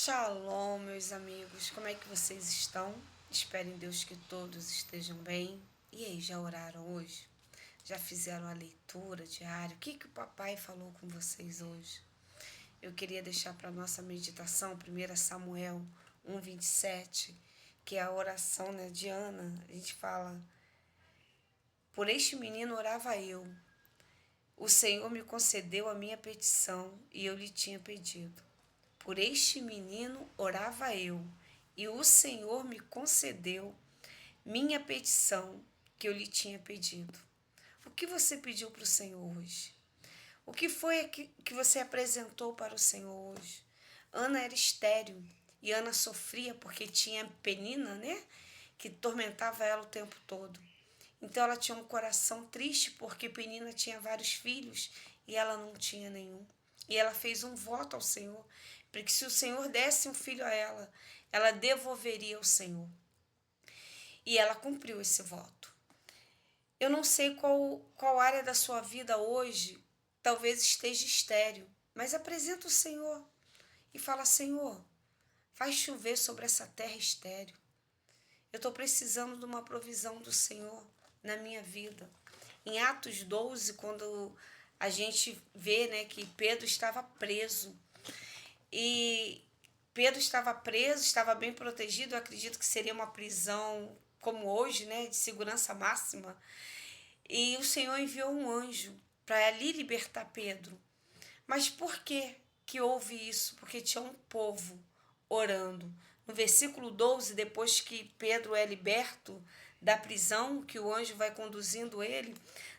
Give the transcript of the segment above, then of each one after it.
Shalom, meus amigos, como é que vocês estão? Espero em Deus que todos estejam bem. E aí, já oraram hoje? Já fizeram a leitura diária? O que o papai falou com vocês hoje? Eu queria deixar para nossa meditação 1 Samuel 1:27, que é a oração, né, de Ana. A gente fala: por este menino orava eu. O Senhor me concedeu a minha petição e eu lhe tinha pedido. Por este menino orava eu, e o Senhor me concedeu minha petição que eu lhe tinha pedido. O que você pediu para o Senhor hoje? O que foi que você apresentou para o Senhor hoje? Ana era estéril e Ana sofria porque tinha Penina, né? Que tormentava ela o tempo todo. Então ela tinha um coração triste porque Penina tinha vários filhos e ela não tinha nenhum. E ela fez um voto ao Senhor, porque se o Senhor desse um filho a ela, ela devolveria ao Senhor. E ela cumpriu esse voto. Eu não sei qual área da sua vida hoje talvez esteja estéril, mas apresenta o Senhor e fala: Senhor, faz chover sobre essa terra estéril. Eu estou precisando de uma provisão do Senhor na minha vida. Em Atos 12, quando a gente vê, né, que Pedro estava preso. E Pedro estava preso, estava bem protegido. Eu acredito que seria uma prisão como hoje, né, de segurança máxima. E o Senhor enviou um anjo para ali libertar Pedro. Mas por que houve isso? Porque tinha um povo orando. No versículo 12, depois que Pedro é liberto da prisão, que o anjo vai conduzindo ele,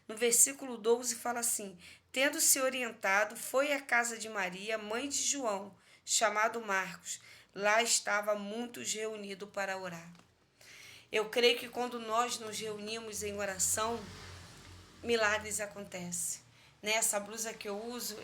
no versículo 12 fala assim: tendo-se orientado, foi à casa de Maria, mãe de João, chamado Marcos. Lá estava muitos reunidos para orar. Eu creio que quando nós nos reunimos em oração, milagres acontecem. Nessa blusa que eu uso,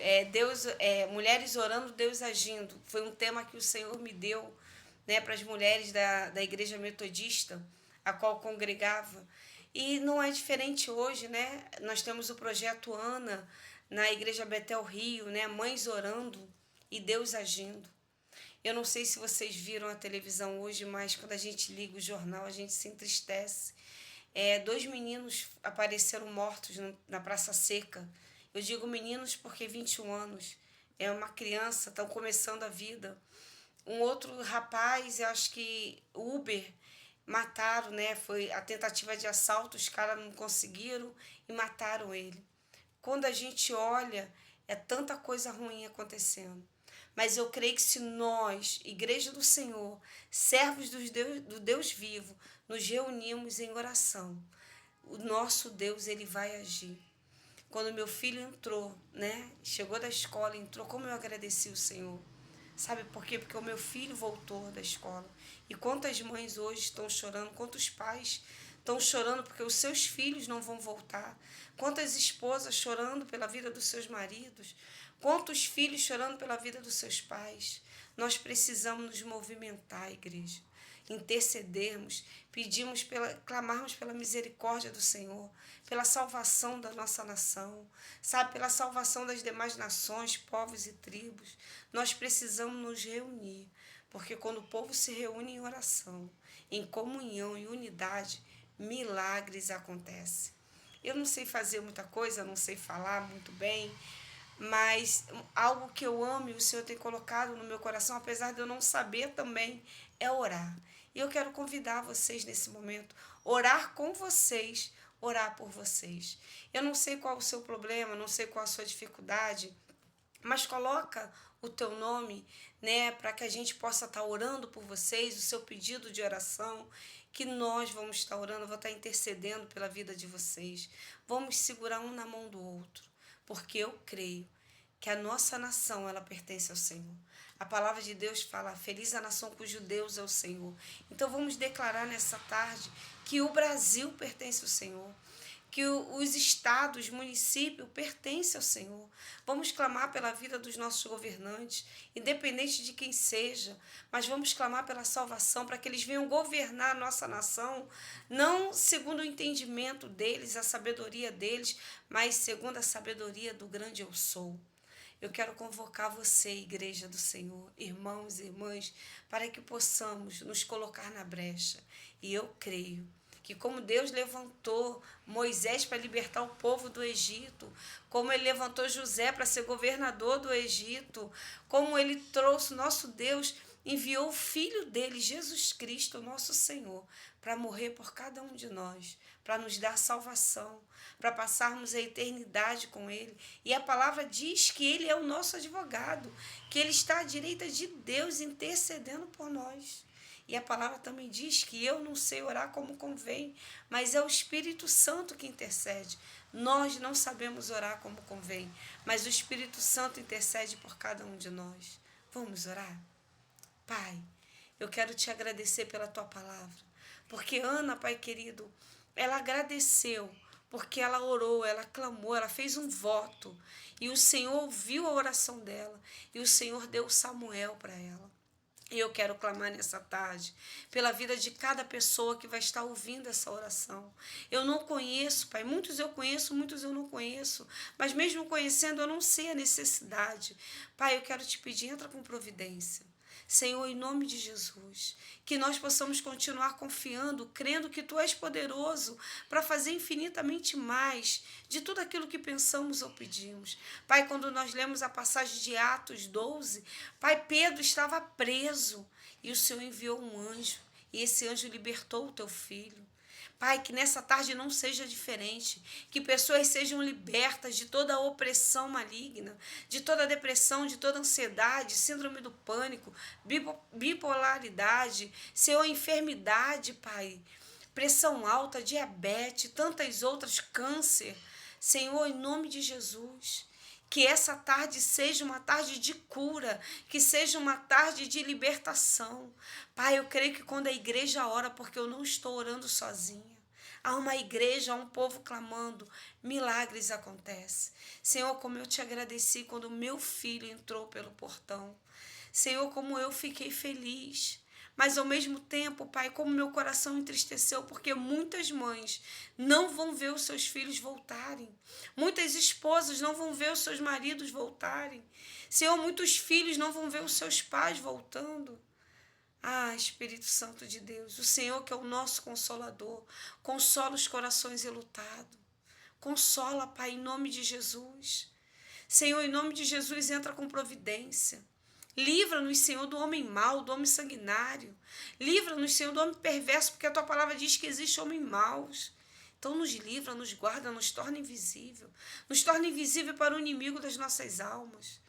Mulheres Orando, Deus Agindo. Foi um tema que o Senhor me deu, né, para as mulheres da Igreja Metodista, a qual congregava. E não é diferente hoje, né? Nós temos o projeto Ana na Igreja Betel Rio, né? Mães orando e Deus agindo. Eu não sei se vocês viram a televisão hoje, mas quando a gente liga o jornal, a gente se entristece. Dois meninos apareceram mortos na Praça Seca. Eu digo meninos porque 21 anos. É uma criança, estão começando a vida. Um outro rapaz, eu acho que Uber, mataram, né? Foi a tentativa de assalto, os caras não conseguiram e mataram ele. Quando a gente olha, é tanta coisa ruim acontecendo. Mas eu creio que se nós, Igreja do Senhor, servos do Deus vivo, nos reunimos em oração, o nosso Deus, ele vai agir. Quando meu filho entrou, né? Chegou da escola, entrou, como eu agradeci o Senhor. Sabe por quê? Porque o meu filho voltou da escola. E quantas mães hoje estão chorando, quantos pais estão chorando porque os seus filhos não vão voltar. Quantas esposas chorando pela vida dos seus maridos. Quantos filhos chorando pela vida dos seus pais. Nós precisamos nos movimentar, igreja. Intercedermos, clamarmos pela misericórdia do Senhor, pela salvação da nossa nação, sabe, pela salvação das demais nações, povos e tribos. Nós precisamos nos reunir, porque quando o povo se reúne em oração, em comunhão, em unidade, milagres acontecem. Eu não sei fazer muita coisa, não sei falar muito bem, mas algo que eu amo e o Senhor tem colocado no meu coração, apesar de eu não saber também, é orar. E eu quero convidar vocês nesse momento, orar com vocês, orar por vocês. Eu não sei qual é o seu problema, não sei qual a sua dificuldade, mas coloca o teu nome, né, para que a gente possa estar orando por vocês, o seu pedido de oração, que nós vamos estar orando, vou estar intercedendo pela vida de vocês. Vamos segurar um na mão do outro, porque eu creio que a nossa nação, ela pertence ao Senhor. A palavra de Deus fala: feliz a nação cujo Deus é o Senhor. Então vamos declarar nessa tarde que o Brasil pertence ao Senhor, que os estados, municípios pertencem ao Senhor. Vamos clamar pela vida dos nossos governantes, independente de quem seja, mas vamos clamar pela salvação, para que eles venham governar a nossa nação, não segundo o entendimento deles, a sabedoria deles, mas segundo a sabedoria do grande eu sou. Eu quero convocar você, Igreja do Senhor, irmãos e irmãs, para que possamos nos colocar na brecha. E eu creio que como Deus levantou Moisés para libertar o povo do Egito, como ele levantou José para ser governador do Egito, como ele trouxe, nosso Deus enviou o Filho dele, Jesus Cristo, nosso Senhor, para morrer por cada um de nós, para nos dar salvação, para passarmos a eternidade com ele. E a palavra diz que ele é o nosso advogado, que ele está à direita de Deus intercedendo por nós. E a palavra também diz que eu não sei orar como convém, mas é o Espírito Santo que intercede. Nós não sabemos orar como convém, mas o Espírito Santo intercede por cada um de nós. Vamos orar? Pai, eu quero te agradecer pela tua palavra, porque Ana, Pai querido, ela agradeceu, porque ela orou, ela clamou, ela fez um voto, e o Senhor ouviu a oração dela, e o Senhor deu Samuel para ela. E eu quero clamar nessa tarde pela vida de cada pessoa que vai estar ouvindo essa oração. Eu não conheço, Pai, muitos eu conheço, muitos eu não conheço, mas mesmo conhecendo eu não sei a necessidade. Pai, eu quero te pedir, entra com providência. Senhor, em nome de Jesus, que nós possamos continuar confiando, crendo que Tu és poderoso para fazer infinitamente mais de tudo aquilo que pensamos ou pedimos. Pai, quando nós lemos a passagem de Atos 12, Pai, Pedro estava preso e o Senhor enviou um anjo e esse anjo libertou o Teu filho. Pai, que nessa tarde não seja diferente, que pessoas sejam libertas de toda a opressão maligna, de toda a depressão, de toda a ansiedade, síndrome do pânico, bipolaridade, Senhor, enfermidade, Pai, pressão alta, diabetes, tantas outras, câncer. Senhor, em nome de Jesus, que essa tarde seja uma tarde de cura, que seja uma tarde de libertação. Pai, eu creio que quando a igreja ora, porque eu não estou orando sozinha, há uma igreja, há um povo clamando, milagres acontecem. Senhor, como eu te agradeci quando meu filho entrou pelo portão. Senhor, como eu fiquei feliz. Mas ao mesmo tempo, Pai, como meu coração entristeceu, porque muitas mães não vão ver os seus filhos voltarem. Muitas esposas não vão ver os seus maridos voltarem. Senhor, muitos filhos não vão ver os seus pais voltando. Ah, Espírito Santo de Deus, o Senhor que é o nosso Consolador, consola os corações enlutados. Consola, Pai, em nome de Jesus. Senhor, em nome de Jesus, entra com providência. Livra-nos, Senhor, do homem mau, do homem sanguinário. Livra-nos, Senhor, do homem perverso, porque a Tua palavra diz que existe homem maus. Então nos livra, nos guarda, nos torna invisível. Nos torna invisível para o inimigo das nossas almas.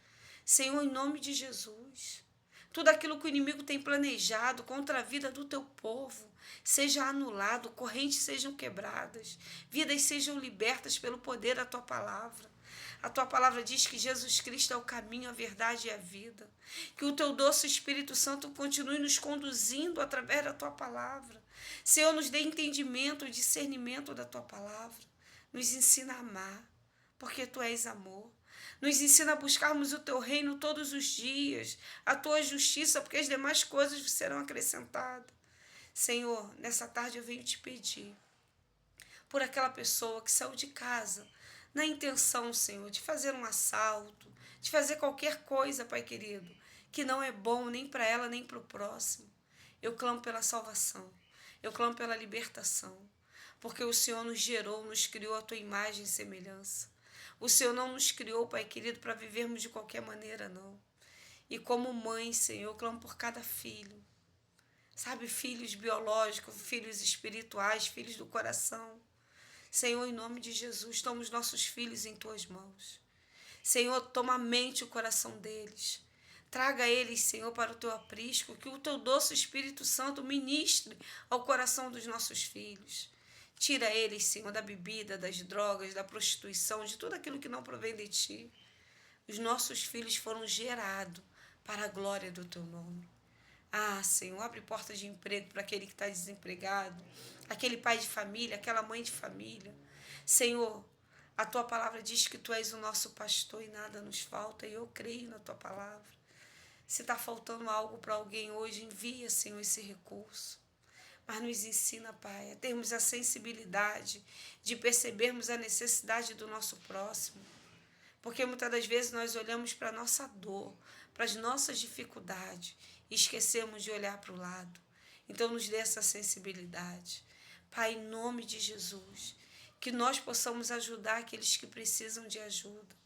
Senhor, em nome de Jesus, tudo aquilo que o inimigo tem planejado contra a vida do Teu povo, seja anulado, correntes sejam quebradas, vidas sejam libertas pelo poder da Tua palavra. A Tua palavra diz que Jesus Cristo é o caminho, a verdade e a vida. Que o Teu doce Espírito Santo continue nos conduzindo através da Tua palavra. Senhor, nos dê entendimento, discernimento da Tua palavra. Nos ensina a amar, porque Tu és amor. Nos ensina a buscarmos o Teu reino todos os dias, a Tua justiça, porque as demais coisas serão acrescentadas. Senhor, nessa tarde eu venho te pedir por aquela pessoa que saiu de casa na intenção, Senhor, de fazer um assalto, de fazer qualquer coisa, Pai querido, que não é bom nem para ela, nem para o próximo. Eu clamo pela salvação, eu clamo pela libertação, porque o Senhor nos gerou, nos criou a Tua imagem e semelhança. O Senhor não nos criou, Pai querido, para vivermos de qualquer maneira, não. E como mãe, Senhor, eu clamo por cada filho. Sabe, filhos biológicos, filhos espirituais, filhos do coração. Senhor, em nome de Jesus, toma os nossos filhos em Tuas mãos. Senhor, toma a mente e o coração deles. Traga eles, Senhor, para o Teu aprisco, que o Teu doce Espírito Santo ministre ao coração dos nossos filhos. Tira eles, Senhor, da bebida, das drogas, da prostituição, de tudo aquilo que não provém de Ti. Os nossos filhos foram gerados para a glória do Teu nome. Ah, Senhor, abre portas de emprego para aquele que está desempregado, aquele pai de família, aquela mãe de família. Senhor, a Tua palavra diz que Tu és o nosso pastor e nada nos falta, e eu creio na Tua palavra. Se está faltando algo para alguém hoje, envia, Senhor, esse recurso. Mas nos ensina, Pai, a termos a sensibilidade de percebermos a necessidade do nosso próximo. Porque muitas das vezes nós olhamos para a nossa dor, para as nossas dificuldades e esquecemos de olhar para o lado. Então nos dê essa sensibilidade. Pai, em nome de Jesus, que nós possamos ajudar aqueles que precisam de ajuda.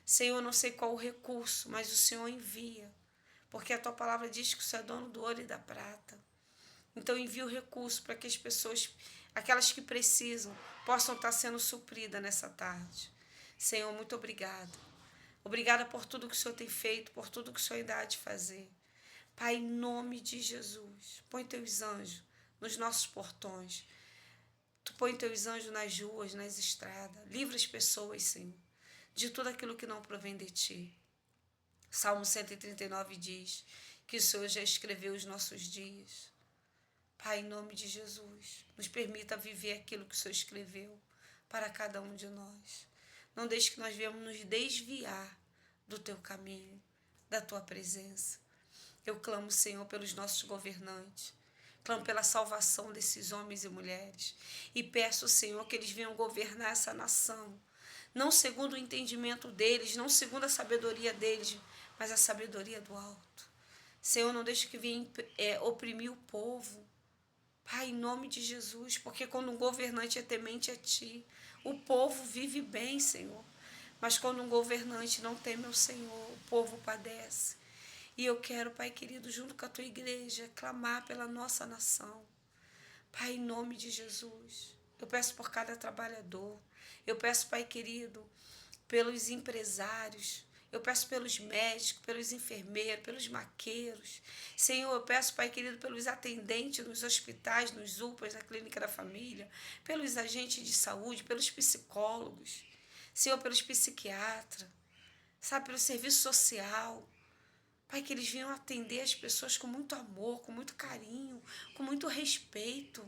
Senhor, eu não sei qual o recurso, mas o Senhor envia, porque a tua palavra diz que o Senhor é dono do ouro e da prata. Então envia o recurso para que as pessoas, aquelas que precisam, possam estar sendo supridas nessa tarde. Senhor, muito obrigada. Obrigada por tudo que o Senhor tem feito, por tudo que o Senhor ainda há de fazer. Pai, em nome de Jesus, põe teus anjos nos nossos portões. Tu põe teus anjos nas ruas, nas estradas. Livra as pessoas, Senhor, de tudo aquilo que não provém de ti. Salmo 139 diz que o Senhor já escreveu os nossos dias. Pai, em nome de Jesus, nos permita viver aquilo que o Senhor escreveu para cada um de nós. Não deixe que nós venhamos nos desviar do teu caminho, da tua presença. Eu clamo, Senhor, pelos nossos governantes. Clamo pela salvação desses homens e mulheres. E peço, Senhor, que eles venham governar essa nação. Não segundo o entendimento deles, não segundo a sabedoria deles, mas a sabedoria do alto. Senhor, não deixe que venha oprimir o povo. Pai, em nome de Jesus, porque quando um governante é temente a ti, o povo vive bem, Senhor. Mas quando um governante não teme ao Senhor, o povo padece. E eu quero, Pai querido, junto com a tua igreja, clamar pela nossa nação. Pai, em nome de Jesus, eu peço por cada trabalhador. Eu peço, Pai querido, pelos empresários. Eu peço pelos médicos, pelos enfermeiros, pelos maqueiros. Senhor, eu peço, Pai querido, pelos atendentes nos hospitais, nos UPAs, na clínica da família, pelos agentes de saúde, pelos psicólogos. Senhor, pelos psiquiatras, sabe, pelo serviço social. Pai, que eles venham atender as pessoas com muito amor, com muito carinho, com muito respeito.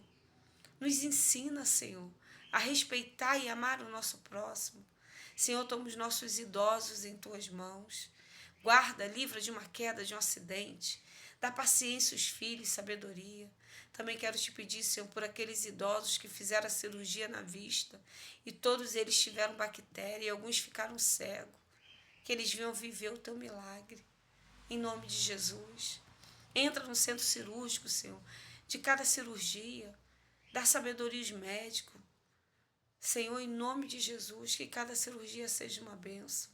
Nos ensina, Senhor, a respeitar e amar o nosso próximo. Senhor, toma os nossos idosos em tuas mãos. Guarda, livra de uma queda, de um acidente. Dá paciência aos filhos, sabedoria. Também quero te pedir, Senhor, por aqueles idosos que fizeram a cirurgia na vista e todos eles tiveram bactéria e alguns ficaram cegos. Que eles venham viver o teu milagre. Em nome de Jesus. Entra no centro cirúrgico, Senhor, de cada cirurgia. Dá sabedoria aos médicos. Senhor, em nome de Jesus, que cada cirurgia seja uma bênção.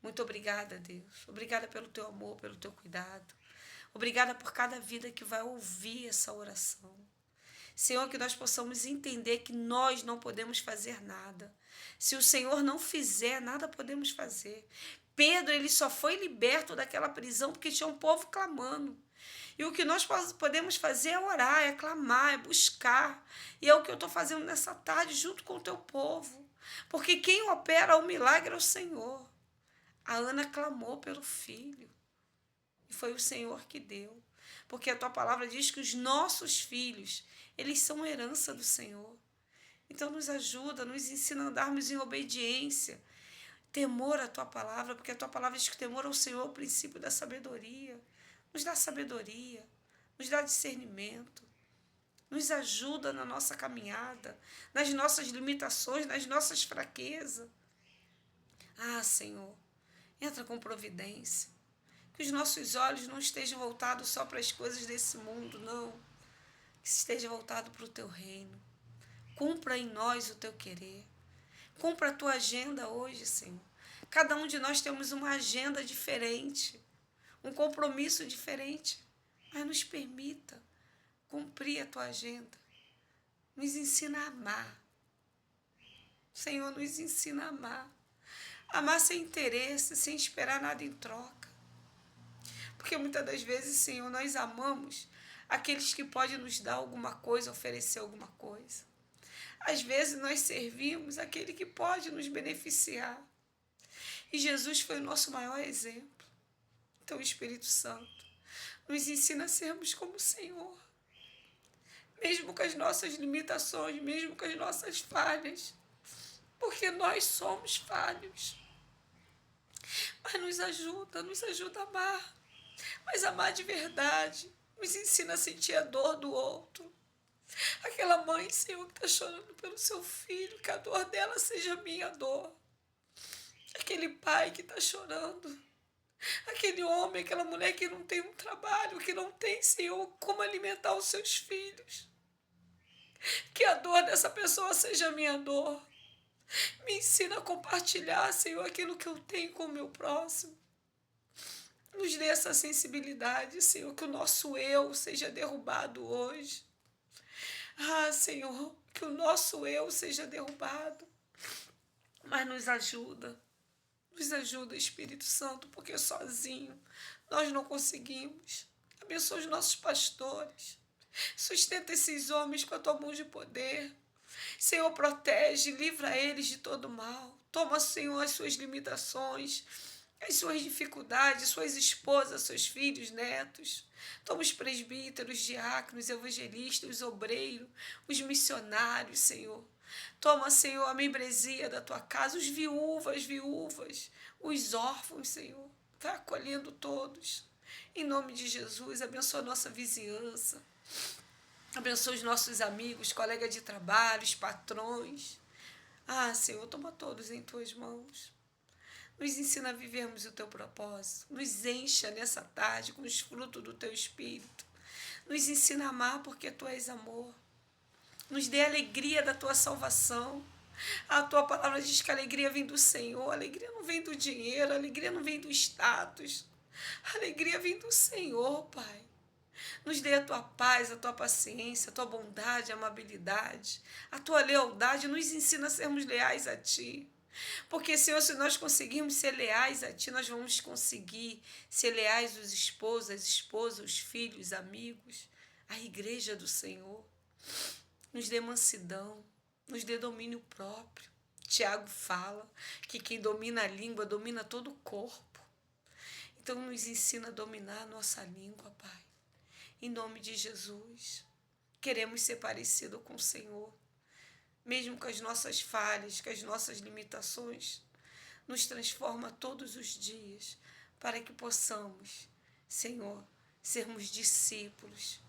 Muito obrigada, Deus. Obrigada pelo teu amor, pelo teu cuidado. Obrigada por cada vida que vai ouvir essa oração. Senhor, que nós possamos entender que nós não podemos fazer nada. Se o Senhor não fizer, nada podemos fazer. Pedro, ele só foi liberto daquela prisão porque tinha um povo clamando. E o que nós podemos fazer é orar, é clamar, é buscar. E é o que eu estou fazendo nessa tarde junto com o teu povo. Porque quem opera o milagre é o Senhor. A Ana clamou pelo filho. E foi o Senhor que deu. Porque a tua palavra diz que os nossos filhos, eles são herança do Senhor. Então nos ajuda, nos ensina a andarmos em obediência. Temor à tua palavra, porque a tua palavra diz que o temor ao Senhor é o princípio da sabedoria. Nos dá sabedoria, nos dá discernimento, nos ajuda na nossa caminhada, nas nossas limitações, nas nossas fraquezas. Ah, Senhor, entra com providência. Que os nossos olhos não estejam voltados só para as coisas desse mundo, não. Que esteja voltado para o teu reino. Cumpra em nós o teu querer. Cumpra a tua agenda hoje, Senhor. Cada um de nós temos uma agenda diferente, um compromisso diferente, mas nos permita cumprir a tua agenda. Nos ensina a amar. Senhor, nos ensina a amar. Amar sem interesse, sem esperar nada em troca. Porque muitas das vezes, Senhor, nós amamos aqueles que podem nos dar alguma coisa, oferecer alguma coisa. Às vezes nós servimos aquele que pode nos beneficiar. E Jesus foi o nosso maior exemplo. Então, Espírito Santo, nos ensina a sermos como o Senhor. Mesmo com as nossas limitações, mesmo com as nossas falhas. Porque nós somos falhos. Mas nos ajuda a amar. Mas amar de verdade. Nos ensina a sentir a dor do outro. Aquela mãe, Senhor, que está chorando pelo seu filho, que a dor dela seja a minha dor. aquele pai que está chorando, aquele homem, aquela mulher que não tem um trabalho, que não tem, Senhor, como alimentar os seus filhos. Que a dor dessa pessoa seja a minha dor. Me ensina a compartilhar, Senhor, aquilo que eu tenho com o meu próximo. Nos dê essa sensibilidade, Senhor, que o nosso eu seja derrubado hoje. Ah, Senhor, que o nosso eu seja derrubado. Mas nos ajuda, Espírito Santo, porque sozinho nós não conseguimos. Abençoa os nossos pastores. Sustenta esses homens com a tua mão de poder. Senhor, protege, livra eles de todo mal. Toma, Senhor, as suas limitações, as suas dificuldades, suas esposas, seus filhos, netos. Toma os presbíteros, diáconos, evangelistas, os obreiros, os missionários, Senhor. Toma, Senhor, a membresia da tua casa, os viúvas, os órfãos, Senhor. Vai acolhendo todos. Em nome de Jesus, abençoa a nossa vizinhança. Abençoa os nossos amigos, colegas de trabalho, os patrões. Ah, Senhor, toma todos em tuas mãos. Nos ensina a vivermos o teu propósito. Nos encha nessa tarde com os frutos do teu Espírito. Nos ensina a amar porque tu és amor. Nos dê a alegria da tua salvação. A tua palavra diz que a alegria vem do Senhor. A alegria não vem do dinheiro, a alegria não vem do status. A alegria vem do Senhor, Pai. Nos dê a tua paz, a tua paciência, a tua bondade, a amabilidade, a tua lealdade. Nos ensina a sermos leais a ti. Porque, Senhor, se nós conseguirmos ser leais a ti, nós vamos conseguir ser leais aos esposos, às esposas, os filhos, amigos, à igreja do Senhor. Nos dê mansidão, nos dê domínio próprio. Tiago fala que quem domina a língua domina todo o corpo. Então, nos ensina a dominar a nossa língua, Pai. Em nome de Jesus, queremos ser parecidos com o Senhor. Mesmo com as nossas falhas, com as nossas limitações, nos transforma todos os dias para que possamos, Senhor, sermos discípulos,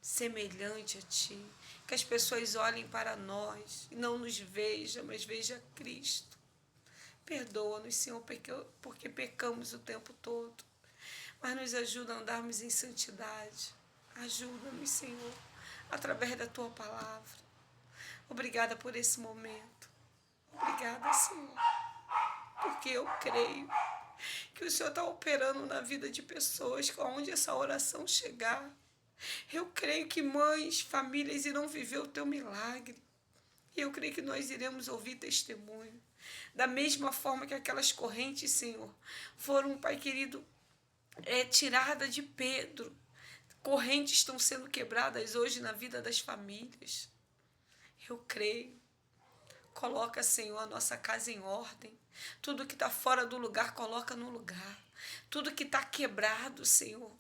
semelhante a Ti. Que as pessoas olhem para nós e não nos vejam, mas vejam Cristo. Perdoa-nos, Senhor, porque pecamos o tempo todo, mas nos ajuda a andarmos em santidade. Ajuda-nos, Senhor, através da Tua palavra. Obrigada por esse momento. Obrigada, Senhor, porque eu creio que o Senhor está operando na vida de pessoas, onde essa oração chegar. Eu creio que mães, famílias irão viver o Teu milagre. E eu creio que nós iremos ouvir testemunho. Da mesma forma que aquelas correntes, Senhor, foram, Pai querido, tiradas de Pedro. Correntes estão sendo quebradas hoje na vida das famílias. Eu creio. Coloca, Senhor, a nossa casa em ordem. Tudo que está fora do lugar, coloca no lugar. Tudo que está quebrado, Senhor,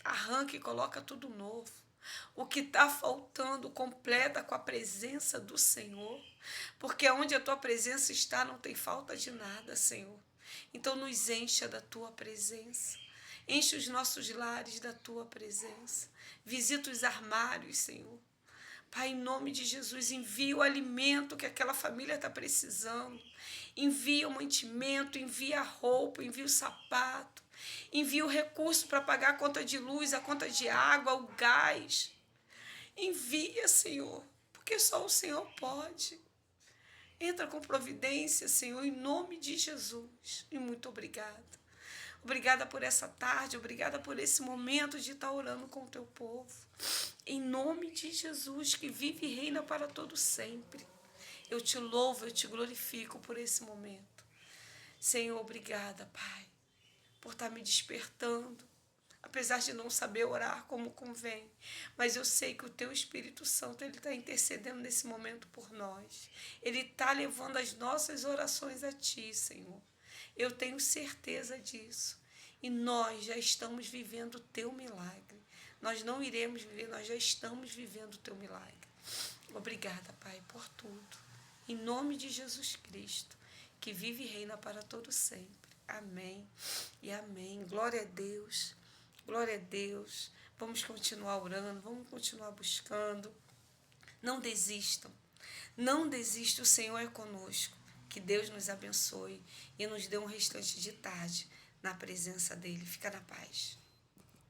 arranca e coloca tudo novo. O que está faltando, completa com a presença do Senhor. Porque onde a Tua presença está, não tem falta de nada, Senhor. Então, nos encha da Tua presença. Enche os nossos lares da Tua presença. Visita os armários, Senhor. Pai, em nome de Jesus, envia o alimento que aquela família está precisando. Envia o mantimento, envia a roupa, envia o sapato. Envia o recurso para pagar a conta de luz, a conta de água, o gás. Envia, Senhor, porque só o Senhor pode. Entra com providência, Senhor, em nome de Jesus. E muito obrigada. Obrigada por essa tarde, obrigada por esse momento de estar orando com o Teu povo. Em nome de Jesus, que vive e reina para todo sempre. Eu Te louvo, eu Te glorifico por esse momento. Senhor, obrigada, Pai, por estar me despertando, apesar de não saber orar como convém. Mas eu sei que o Teu Espírito Santo, Ele está intercedendo nesse momento por nós. Ele está levando as nossas orações a Ti, Senhor. Eu tenho certeza disso. E nós já estamos vivendo o Teu milagre. Nós não iremos viver, nós já estamos vivendo o Teu milagre. Obrigada, Pai, por tudo. Em nome de Jesus Cristo, que vive e reina para todo sempre. Amém e amém. Glória a Deus. Glória a Deus. Vamos continuar orando, vamos continuar buscando. Não desistam. Não desista, o Senhor é conosco. Que Deus nos abençoe e nos dê um restante de tarde na presença dele. Fica na paz.